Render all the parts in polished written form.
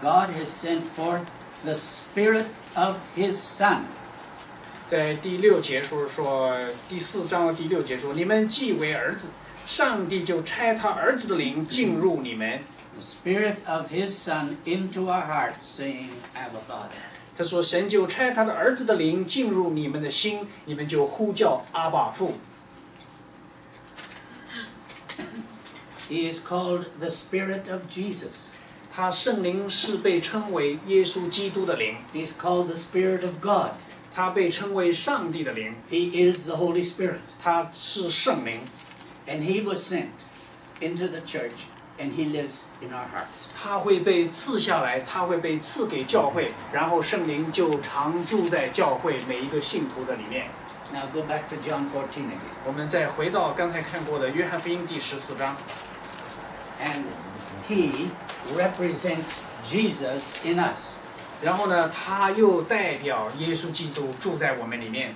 God has sent forth the Spirit of His Son. 在第6节说第4章的第6节说，你们既为儿子，上帝就差他儿子的灵进入你们。The Spirit of His Son into our hearts, saying, Abba, Father. 他说，神就差他的儿子的灵进入你们的心，你们就呼叫阿爸父。He is called the Spirit of Jesus. 他圣灵是被称为耶稣基督的灵， He is called the Spirit of God. 他被称为上帝的灵， He is the Holy Spirit. 他是圣灵， And He was sent into the church, and He lives in our hearts. 他会被赐下来，他会被赐给教会，然后圣灵就常住在教会每一个信徒的里面。 Now go back to John 14 again. 我们再回到刚才看过的约翰福音第14章， And He represents Jesus in us. 然后呢，他又代表耶稣基督住在我们里面。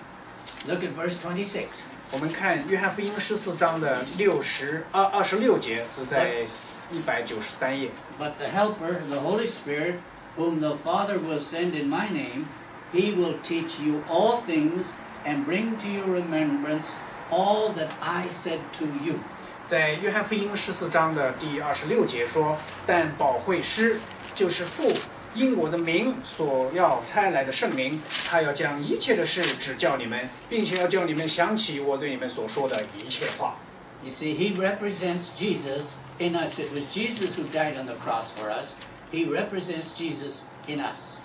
Look at verse 26. 我们看约翰福音14章的26节，是在193页。 But the Helper, the Holy Spirit, whom the Father will send in my name, He will teach you all things and bring to your remembrance all that I said to you. 在约翰福音14章的第26节说：“但保惠师就是父因我的名所要差来的圣灵，他要将一切的事指教你们，并且要叫你们想起我对你们所说的一切话。” You see, He represents Jesus in us. It was Jesus who died on the cross for us. He represents Jesus in us.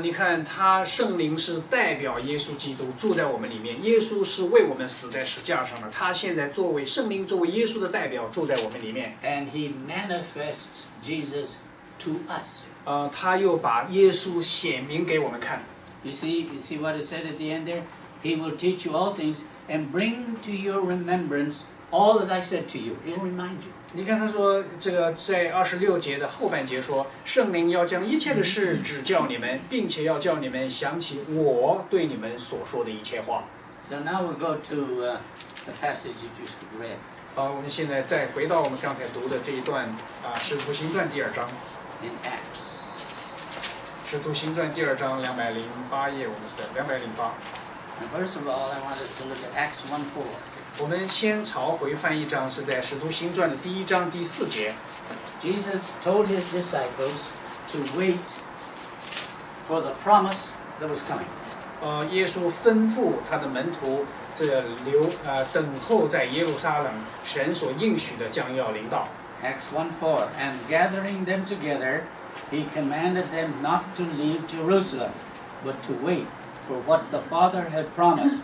你看，他圣灵是代表耶稣基督住在我们里面，耶稣是为我们死在石架上的，他现在作为圣灵，作为耶稣的代表住在我们里面。And He manifests Jesus to us. 他又把耶稣显明给我们看。You see what it said at the end there? He will teach you all things and bring to your remembrance all that I said to you. He'll remind you. 你看他说这个在26节的后半节说，圣灵要将一切的事指教你们，并且要叫你们想起我对你们所说的一切话。So now we'll go to the passage you just read. 我们现在再回到我们刚才读的这一段使徒行传第2章。In Acts. 使徒行传第2章208页，我们是在208。And first of all, I want us to look at Acts 1:4. 我们先朝回翻一章，是在使徒行传的第1章第4节。Jesus told His disciples to wait for the promise that was coming. 耶稣吩咐他的门徒，等候在耶路撒冷，神所应许的将要临到。Acts 1:4. And gathering them together, He commanded them not to leave Jerusalem, but to wait for what the Father had promised,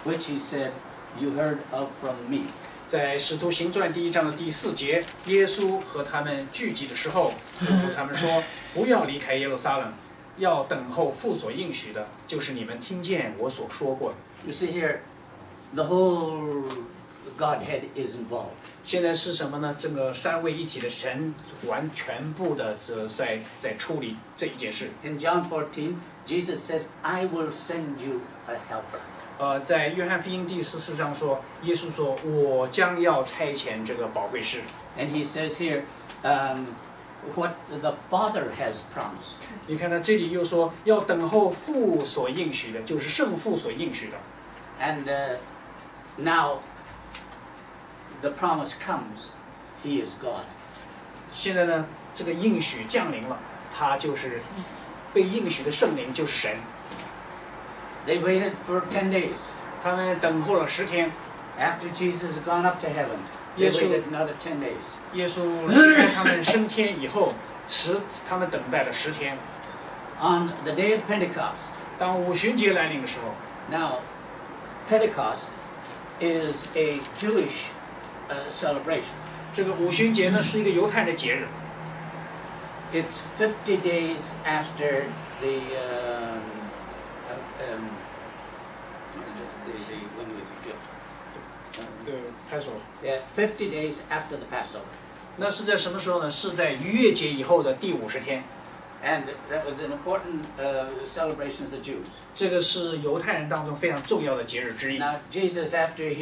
which He said, You heard of from me. 在使徒行传第1章的第4节，耶稣和他们聚集的时候，吩咐他们说：“不要离开耶路撒冷，要等候父所应许的，就是你们听见我所说过的。” You see here, the whole Godhead is involved. 现在是什么呢？这个三位一体的神全部的在处理这一件事。In John 14, Jesus says, I will send you a helper. 在约翰福音第14章说，耶稣说：“我将要差遣这个保惠师。” And He says here, what the Father has promised. 你看他这里又说要等候父所应许的，就是圣父所应许的。And now the promise comes. He is God. 现在呢，这个应许降临了，他就是被应许的圣灵，就是神。They waited for 10 days. 他们等候了10天。After Jesus had gone up to heaven, they waited another 10 days. 耶稣离开他们升天以后，他们等待了10天。On the day of Pentecost. 当五旬节来临的时候 Now, Pentecost is a Jewish celebration. 这个五旬节呢是一个犹太人的节日。It's 50 days after the when was it? Passover. Yeah, 50 days after the Passover. 那是在什么时候呢？是在逾越节以后的第50天。And that was an important celebration of the Jews. 这个是犹太人当中非常重要的节日之一。Now Jesus, after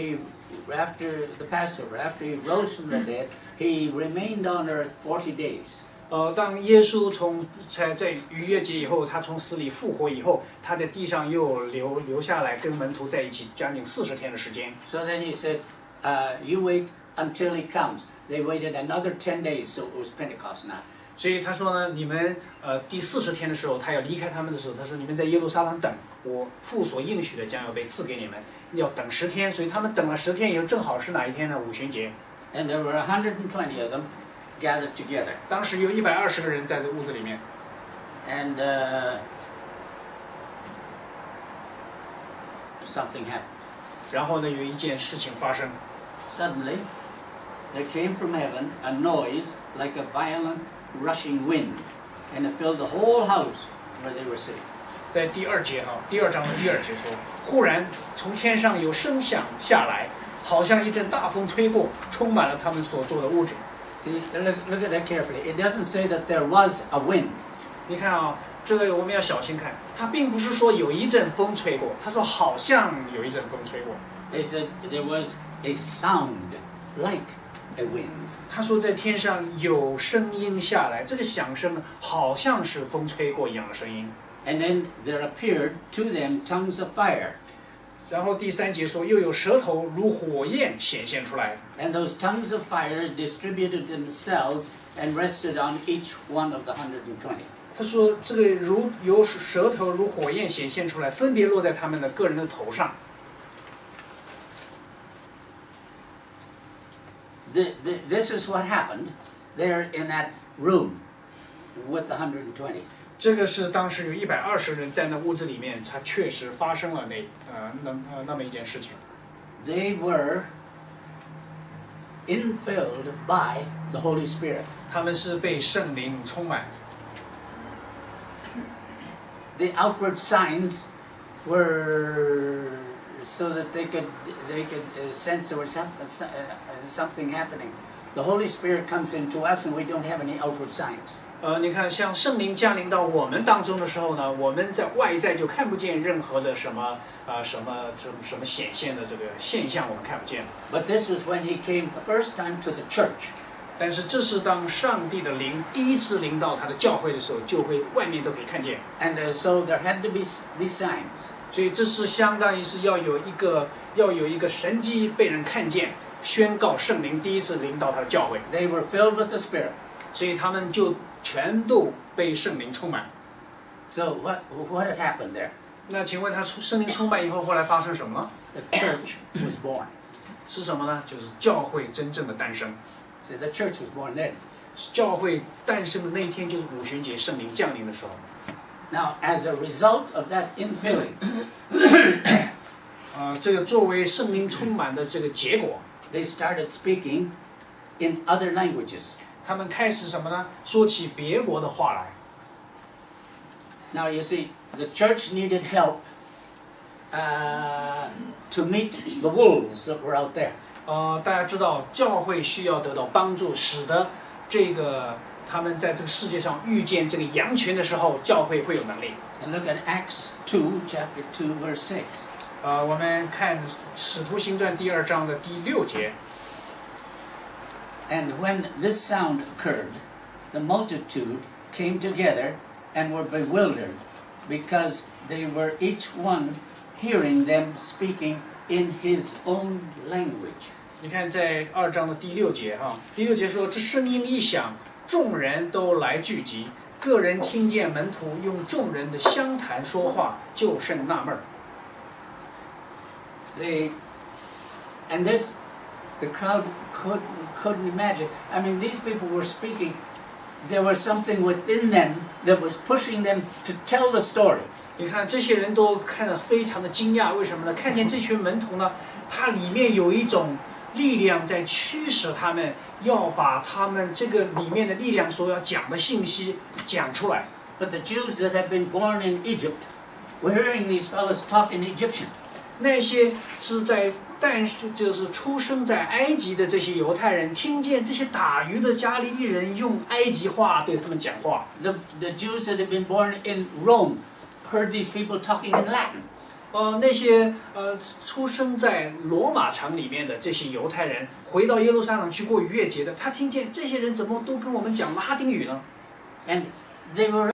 the Passover, after He rose from the dead, He remained on earth 40 days. 当耶稣在逾越节以后，他从死里复活以后，他在地上又留下来跟门徒在一起将近40天的时间。So then he said, you wait until he comes. They waited another 10 days, so it was Pentecost now. 所以他说呢，你们第40天的时候，他要离开他们的时候，他说你们在耶路撒冷等，我父所应许的将要被赐给你们，要等10天。所以他们等了10天以后，正好是哪一天呢？五旬节。And there were 120 of them gathered together. 当时有120个人在这屋子里面。And something happened. 然后呢，有一件事情发生。Suddenly, there came from heaven a noise like a violent rushing wind, and it filled the whole house where they were sitting. 在第2节第2章的第2节说，忽然从天上有声响下来，好像一阵大风吹过，充满了他们所坐的屋子。See, look at that carefully. It doesn't say that there was a wind. 你看这个我们要小心看，它并不是说有一阵风吹过，他说好像有一阵风吹过。They said there was a sound like a wind. 他说在天上有声音下来，这个响声好像是风吹过一样的声音。And then there appeared to them tongues of fire. 然后第3节说，又有舌头如火焰显现出来。And those tongues of fire distributed themselves and rested on each one of the 120. 他说这个有舌头如火焰显现出来，分别落在他们的个人的头上。This is what happened there in that room with the 120. 这个是当时有120人在那屋子里面，它确实发生了那么一件事情。They were infilled by the Holy Spirit. 他们是被圣灵充满。The outward signs were so that they could sense there was something happening. The Holy Spirit comes into us and we don't have any outward signs. 你看，像圣灵降临到我们当中的时候呢，我们在外在就看不见任何的什么显现的这个现象，我们看不见。But this was when He came the first time to the church. 但是这是当上帝的灵第一次临到他的教会的时候，就会外面都可以看见。And so there had to be these signs. 所以这是相当于是要有一个神迹被人看见，宣告圣灵第一次临到他的教会。They were filled with the Spirit. 所以他们就全都被圣灵充满。So what had happened there? 那请问他圣灵充满以后，后来发生什么呢？ The church was born. 是什么呢？就是教会真正的诞生。So the church was born then. 教会诞生的那一天就是五旬节圣灵降临的时候。Now, as a result of that infilling, 这个作为圣灵充满的这个结果， they started speaking in other languages. 他们开始什么呢？说起别国的话来。Now you see, the church needed help to meet the wolves that were out there. 大家知道，教会需要得到帮助，使得这个他们在这个世界上遇见这个羊群的时候，教会会有能力。And look at Acts 2, chapter 2, verse 6. 我们看《使徒行传》第2章的第6节。And when this sound occurred, the multitude came together and were bewildered, because they were each one hearing them speaking in his own language. 你看，在2章的第6节第6节说：“这声音一响，众人都来聚集，个人听见门徒用众人的相谈说话，就甚纳闷儿。” The crowd couldn't imagine. I mean, these people were speaking. There was something within them that was pushing them to tell the story. 你看，这些人都看得非常的惊讶，为什么呢？看见这群门徒呢，它里面有一种力量在驱使他们，要把他们这个里面的力量所要讲的信息讲出来。But the Jews that had been born in Egypt were hearing these fellows talk in Egyptian. 那些就是出生在埃及的这些犹太人，听见这些打鱼的加利利人用埃及话对他们讲话。The Jews that had been born in Rome heard these people talking in Latin. 那些出生在罗马城里面的这些犹太人，回到耶路撒冷去过逾越节的，他听见这些人怎么都跟我们讲拉丁语呢 And they were